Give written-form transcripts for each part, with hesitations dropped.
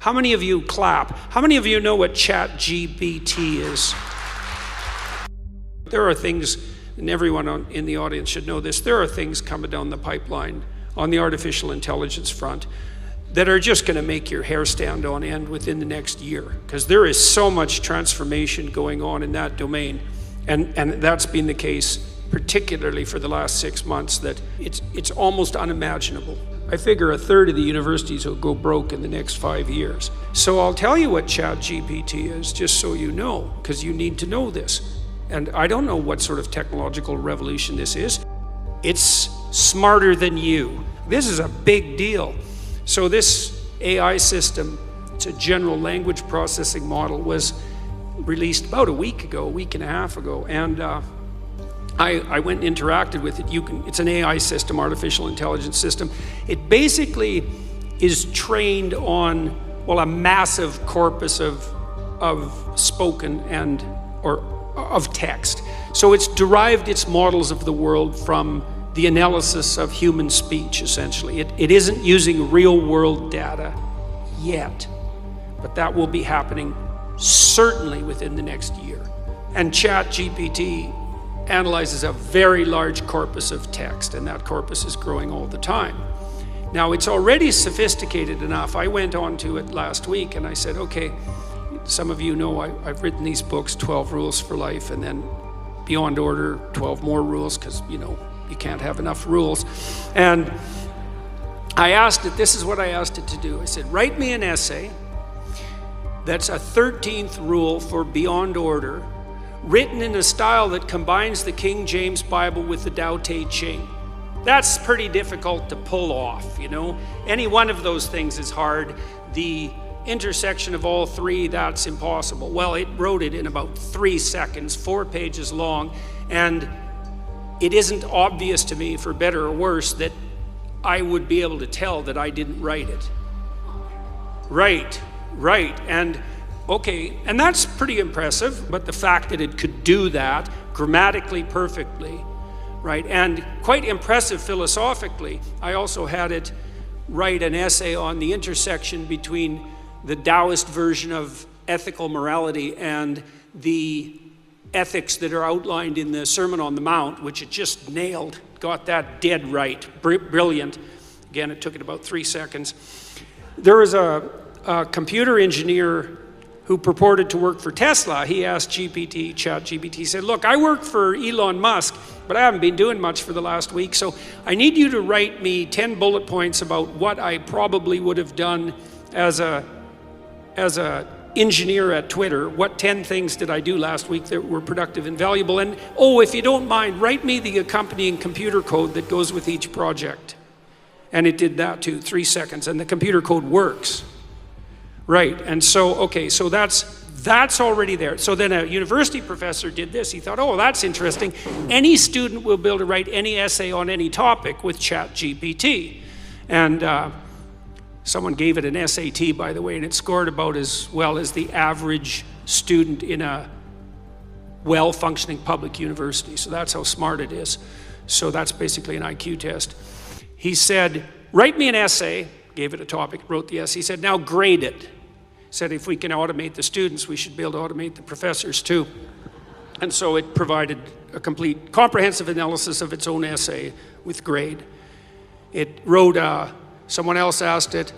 How many of you clap? How many of you know what ChatGPT is? There are things, and everyone in the audience should know this, there are things coming down the pipeline on the artificial intelligence front that are just going to make your hair stand on end within the next year, because there is so much transformation going on in that domain, and that's been the case particularly for the last 6 months, that it's almost unimaginable. I figure a third of the universities will go broke in the next 5 years. So I'll tell you what ChatGPT is, just so you know, because you need to know this. And I don't know what sort of technological revolution this is. It's smarter than you. This is a big deal. So this AI system, it's a general language processing model, was released about a week and a half ago, and I went and interacted with it. It's an AI system, artificial intelligence system. It basically is trained on, well, a massive corpus of spoken or of text. So it's derived its models of the world from the analysis of human speech, essentially. It isn't using real world data yet, but that will be happening certainly within the next year. And ChatGPT analyzes a very large corpus of text, and that corpus is growing all the time. Now, it's already sophisticated enough. I went on to it last week and I said, okay, some of you know I've written these books, 12 Rules for Life, and then Beyond Order, 12 more rules, because, you know, you can't have enough rules. And I asked it, this is what I asked it to do. I said, write me an essay that's a 13th rule for Beyond Order, written in a style that combines the King James Bible with the Tao Te Ching. That's pretty difficult to pull off, you know. Any one of those things is hard. The intersection of all three, that's impossible. Well, it wrote it in about 3 seconds, 4 pages long, and it isn't obvious to me, for better or worse, that I would be able to tell that I didn't write it. Right, and okay, and that's pretty impressive, but the fact that it could do that grammatically perfectly, right, and quite impressive philosophically. I also had it write an essay on the intersection between the Taoist version of ethical morality and the ethics that are outlined in the Sermon on the Mount, which it just nailed, got that dead right, brilliant. Again, it took it about 3 seconds. There was a computer engineer who purported to work for Tesla. He asked ChatGPT, he said, look, I work for Elon Musk, but I haven't been doing much for the last week, so I need you to write me 10 bullet points about what I probably would have done as a engineer at Twitter. What 10 things did I do last week that were productive and valuable? And oh, if you don't mind, write me the accompanying computer code that goes with each project. And it did that too, 3 seconds, and the computer code works. Right, and so, okay, so that's already there. So then a university professor did this. He thought, oh, that's interesting. Any student will be able to write any essay on any topic with ChatGPT. And someone gave it an SAT, by the way, and it scored about as well as the average student in a well-functioning public university. So that's how smart it is. So that's basically an IQ test. He said, write me an essay, gave it a topic, wrote the essay. He said, now grade it. Said if we can automate the students, we should be able to automate the professors too. And so it provided a complete, comprehensive analysis of its own essay with grade. It wrote, someone else asked it,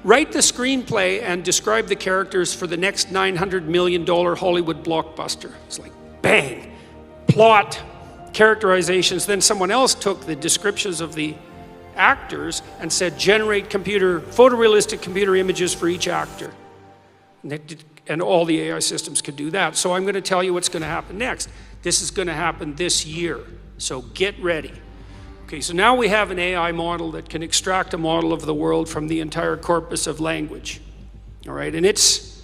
write the screenplay and describe the characters for the next $900 million Hollywood blockbuster. It's like, bang, plot, characterizations. Then someone else took the descriptions of the actors and said, generate photorealistic computer images for each actor. And all the AI systems could do that. So I'm going to tell you what's going to happen next. This is going to happen this year. So get ready. Okay, so now we have an AI model that can extract a model of the world from the entire corpus of language. All right, and it's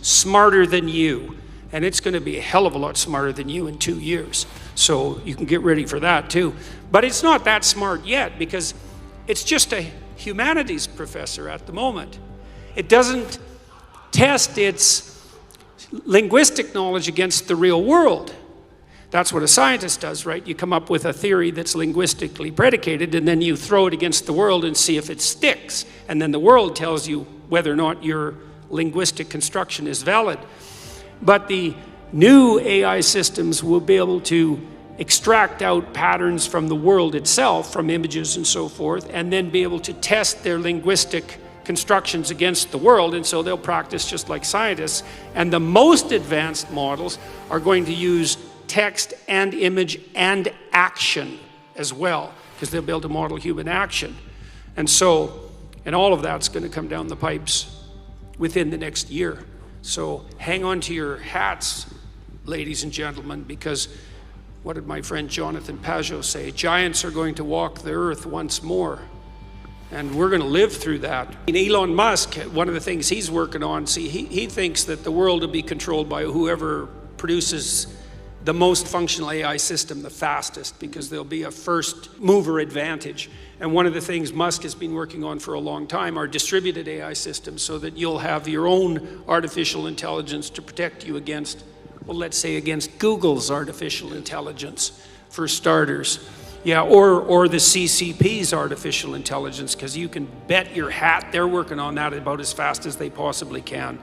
smarter than you. And it's going to be a hell of a lot smarter than you in 2 years. So you can get ready for that too. But it's not that smart yet, because it's just a humanities professor at the moment. It doesn't test its linguistic knowledge against the real world. That's what a scientist does, right? You come up with a theory that's linguistically predicated, and then you throw it against the world and see if it sticks. And then the world tells you whether or not your linguistic construction is valid. But the new AI systems will be able to extract out patterns from the world itself, from images and so forth, and then be able to test their linguistic constructions against the world, and so they'll practice just like scientists. And the most advanced models are going to use text and image and action as well, because they'll be able to model human action. And all of that's going to come down the pipes within the next year. So hang on to your hats, ladies and gentlemen, because what did my friend Jonathan Pajot say? Giants are going to walk the earth once more. And we're going to live through that. And Elon Musk, one of the things he's working on, he thinks that the world will be controlled by whoever produces the most functional AI system the fastest, because there'll be a first mover advantage. And one of the things Musk has been working on for a long time are distributed AI systems, so that you'll have your own artificial intelligence to protect you against, well, let's say against Google's artificial intelligence, for starters. Yeah, or the CCP's artificial intelligence, because you can bet your hat they're working on that about as fast as they possibly can.